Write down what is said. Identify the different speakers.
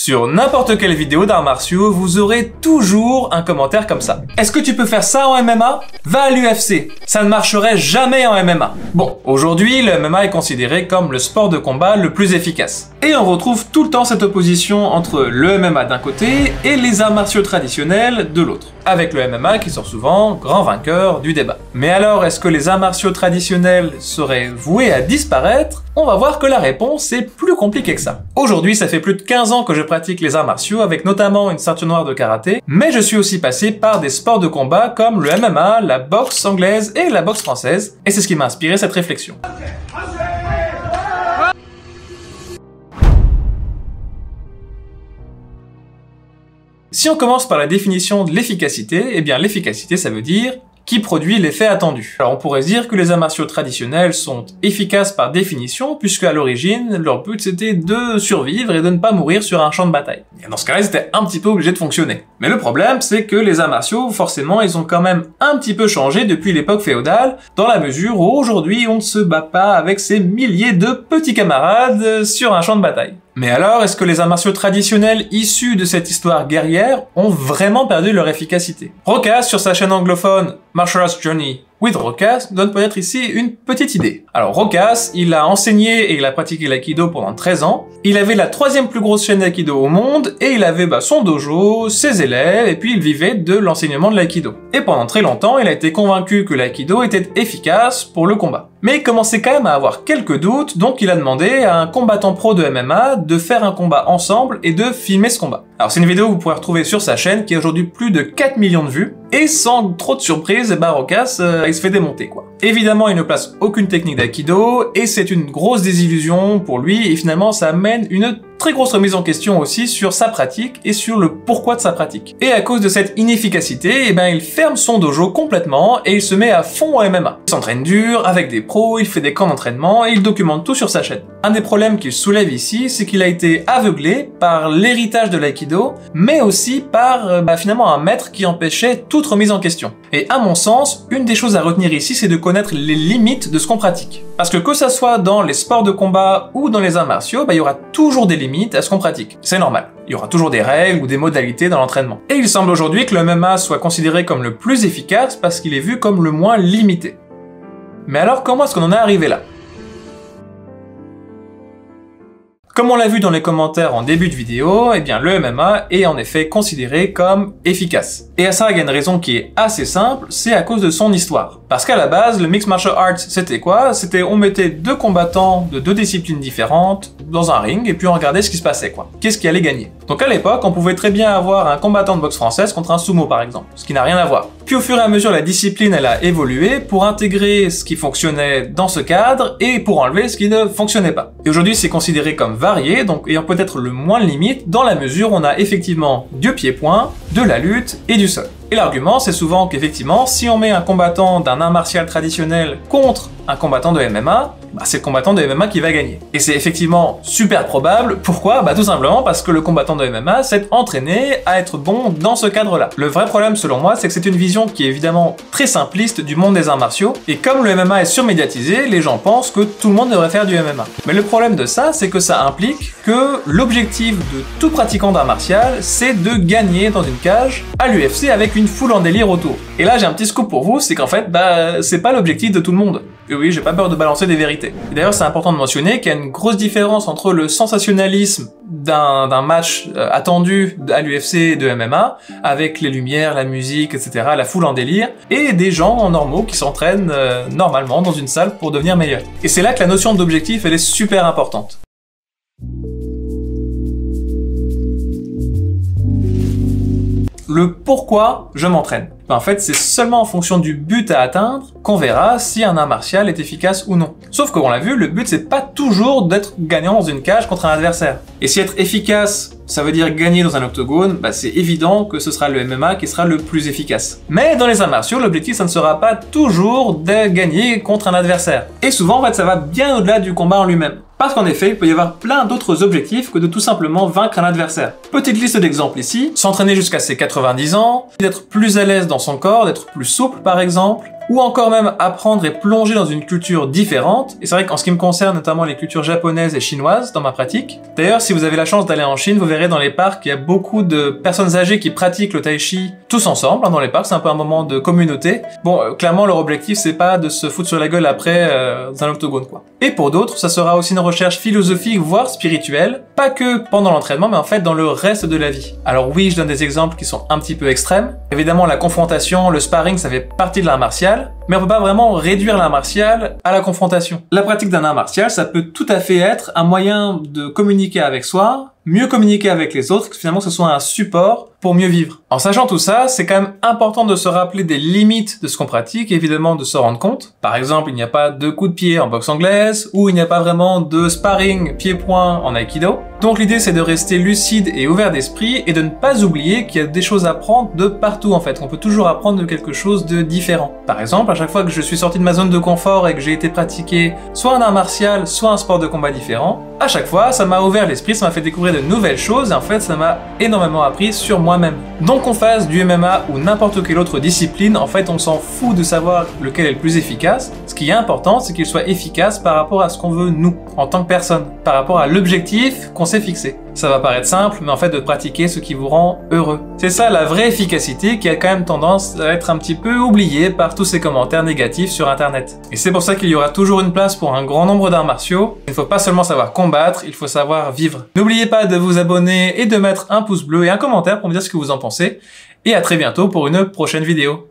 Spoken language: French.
Speaker 1: Sur n'importe quelle vidéo d'arts martiaux, vous aurez toujours un commentaire comme ça. Est-ce que tu peux faire ça en MMA? Va à l'UFC. Ça ne marcherait jamais en MMA. Bon, aujourd'hui, le MMA est considéré comme le sport de combat le plus efficace. Et on retrouve tout le temps cette opposition entre le MMA d'un côté et les arts martiaux traditionnels de l'autre. Avec le MMA qui sort souvent grand vainqueur du débat. Mais alors, est-ce que les arts martiaux traditionnels seraient voués à disparaître? On va voir que la réponse est plus compliquée que ça. Aujourd'hui, ça fait plus de 15 ans que je pratique les arts martiaux, avec notamment une ceinture noire de karaté, mais je suis aussi passé par des sports de combat comme le MMA, la boxe anglaise et la boxe française, et c'est ce qui m'a inspiré cette réflexion. Si on commence par la définition de l'efficacité, eh bien l'efficacité ça veut dire qui produit l'effet attendu. Alors on pourrait se dire que les arts martiaux traditionnels sont efficaces par définition, puisque à l'origine, leur but c'était de survivre et de ne pas mourir sur un champ de bataille. Et dans ce cas-là, ils étaient un petit peu obligés de fonctionner. Mais le problème, c'est que les arts martiaux, forcément, ils ont quand même un petit peu changé depuis l'époque féodale, dans la mesure où aujourd'hui, on ne se bat pas avec ces milliers de petits camarades sur un champ de bataille. Mais alors, est-ce que les arts martiaux traditionnels issus de cette histoire guerrière ont vraiment perdu leur efficacité? Rokas, sur sa chaîne anglophone Martial Arts Journey with Rokas, donne peut-être ici une petite idée. Alors Rokas, il a enseigné et il a pratiqué l'aïkido pendant 13 ans, il avait la 3e plus grosse chaîne d'aïkido au monde, et il avait son dojo, ses élèves, et puis il vivait de l'enseignement de l'aïkido. Et pendant très longtemps, il a été convaincu que l'aïkido était efficace pour le combat. Mais il commençait quand même à avoir quelques doutes, donc il a demandé à un combattant pro de MMA de faire un combat ensemble et de filmer ce combat. Alors c'est une vidéo que vous pourrez retrouver sur sa chaîne qui a aujourd'hui plus de 4 millions de vues, et sans trop de surprise, Rokas, il se fait démonter quoi. Évidemment, il ne place aucune technique d'aïkido, et c'est une grosse désillusion pour lui, et finalement ça amène une très grosse remise en question aussi sur sa pratique et sur le pourquoi de sa pratique. Et à cause de cette inefficacité, il ferme son dojo complètement et il se met à fond au MMA. Il s'entraîne dur, avec des pros, il fait des camps d'entraînement et il documente tout sur sa chaîne. Un des problèmes qu'il soulève ici, c'est qu'il a été aveuglé par l'héritage de l'aïkido, mais aussi par finalement un maître qui empêchait toute remise en question. Et à mon sens, une des choses à retenir ici, c'est de connaître les limites de ce qu'on pratique. Parce que ça soit dans les sports de combat ou dans les arts martiaux, il y aura toujours des limites à ce qu'on pratique. C'est normal. Il y aura toujours des règles ou des modalités dans l'entraînement. Et il semble aujourd'hui que le MMA soit considéré comme le plus efficace parce qu'il est vu comme le moins limité. Mais alors comment est-ce qu'on en est arrivé là? Comme on l'a vu dans les commentaires en début de vidéo, le MMA est en effet considéré comme efficace. Et à ça, il y a une raison qui est assez simple, c'est à cause de son histoire. Parce qu'à la base, le Mixed Martial Arts, c'était quoi? C'était on mettait deux combattants de deux disciplines différentes dans un ring et puis on regardait ce qui se passait quoi. Qu'est-ce qui allait gagner? Donc à l'époque, on pouvait très bien avoir un combattant de boxe française contre un sumo par exemple, ce qui n'a rien à voir. Puis au fur et à mesure, la discipline elle a évolué pour intégrer ce qui fonctionnait dans ce cadre et pour enlever ce qui ne fonctionnait pas. Et aujourd'hui, c'est considéré comme varié, donc ayant peut-être le moins de limites dans la mesure où on a effectivement du pied-point, de la lutte et du sol. Et l'argument, c'est souvent qu'effectivement, si on met un combattant d'un art martial traditionnel contre un combattant de MMA, c'est le combattant de MMA qui va gagner. Et c'est effectivement super probable. Pourquoi? Tout simplement parce que le combattant de MMA s'est entraîné à être bon dans ce cadre-là. Le vrai problème, selon moi, c'est que c'est une vision qui est évidemment très simpliste du monde des arts martiaux. Et comme le MMA est surmédiatisé, les gens pensent que tout le monde devrait faire du MMA. Mais le problème de ça, c'est que ça implique que l'objectif de tout pratiquant d'art martial, c'est de gagner dans une cage à l'UFC avec une foule en délire autour. Et là, j'ai un petit scoop pour vous, c'est qu'en fait, c'est pas l'objectif de tout le monde. Et oui, j'ai pas peur de balancer des vérités. Et d'ailleurs, c'est important de mentionner qu'il y a une grosse différence entre le sensationnalisme d'un match attendu à l'UFC de MMA, avec les lumières, la musique, etc., la foule en délire, et des gens normaux qui s'entraînent normalement dans une salle pour devenir meilleurs. Et c'est là que la notion d'objectif, elle est super importante. Le pourquoi je m'entraîne. En fait, c'est seulement en fonction du but à atteindre qu'on verra si un art martial est efficace ou non. Sauf qu'on l'a vu, le but c'est pas toujours d'être gagnant dans une cage contre un adversaire. Et si être efficace, ça veut dire gagner dans un octogone, c'est évident que ce sera le MMA qui sera le plus efficace. Mais dans les arts martiaux, l'objectif ça ne sera pas toujours de gagner contre un adversaire. Et souvent, en fait, ça va bien au-delà du combat en lui-même. Parce qu'en effet, il peut y avoir plein d'autres objectifs que de tout simplement vaincre un adversaire. Petite liste d'exemples ici, s'entraîner jusqu'à ses 90 ans, d'être plus à l'aise dans son corps, d'être plus souple par exemple, ou encore même apprendre et plonger dans une culture différente. Et c'est vrai qu'en ce qui me concerne, notamment les cultures japonaises et chinoises dans ma pratique. D'ailleurs, si vous avez la chance d'aller en Chine, vous verrez dans les parcs, il y a beaucoup de personnes âgées qui pratiquent le tai chi tous ensemble, hein, dans les parcs, c'est un peu un moment de communauté. Bon, clairement, leur objectif, c'est pas de se foutre sur la gueule après dans un octogone, quoi. Et pour d'autres, ça sera aussi une recherche philosophique, voire spirituelle, pas que pendant l'entraînement, mais en fait dans le reste de la vie. Alors oui, je donne des exemples qui sont un petit peu extrêmes. Évidemment, la confrontation, le sparring, ça fait partie de l'art martial, mais on peut pas vraiment réduire l'art martial à la confrontation. La pratique d'un art martial, ça peut tout à fait être un moyen de communiquer avec soi, mieux communiquer avec les autres, que finalement ce soit un support pour mieux vivre. En sachant tout ça, c'est quand même important de se rappeler des limites de ce qu'on pratique et évidemment de se rendre compte. Par exemple, il n'y a pas de coups de pied en boxe anglaise, ou il n'y a pas vraiment de sparring pied-point en aikido. Donc l'idée c'est de rester lucide et ouvert d'esprit et de ne pas oublier qu'il y a des choses à apprendre de partout en fait. On peut toujours apprendre de quelque chose de différent. Par exemple, à chaque fois que je suis sorti de ma zone de confort et que j'ai été pratiquer soit un art martial, soit un sport de combat différent, à chaque fois ça m'a ouvert l'esprit, ça m'a fait découvrir de nouvelles choses et en fait ça m'a énormément appris sur moi-même. Donc qu'on fasse du MMA ou n'importe quelle autre discipline, en fait on s'en fout de savoir lequel est le plus efficace. Ce qui est important, c'est qu'il soit efficace par rapport à ce qu'on veut nous, en tant que personne, par rapport à l'objectif qu'on s'est fixé. Ça va paraître simple, mais en fait de pratiquer ce qui vous rend heureux. C'est ça la vraie efficacité qui a quand même tendance à être un petit peu oubliée par tous ces commentaires négatifs sur internet. Et c'est pour ça qu'il y aura toujours une place pour un grand nombre d'arts martiaux. Il ne faut pas seulement savoir combattre, il faut savoir vivre. N'oubliez pas de vous abonner et de mettre un pouce bleu et un commentaire pour me dire ce que vous en pensez. Et à très bientôt pour une prochaine vidéo.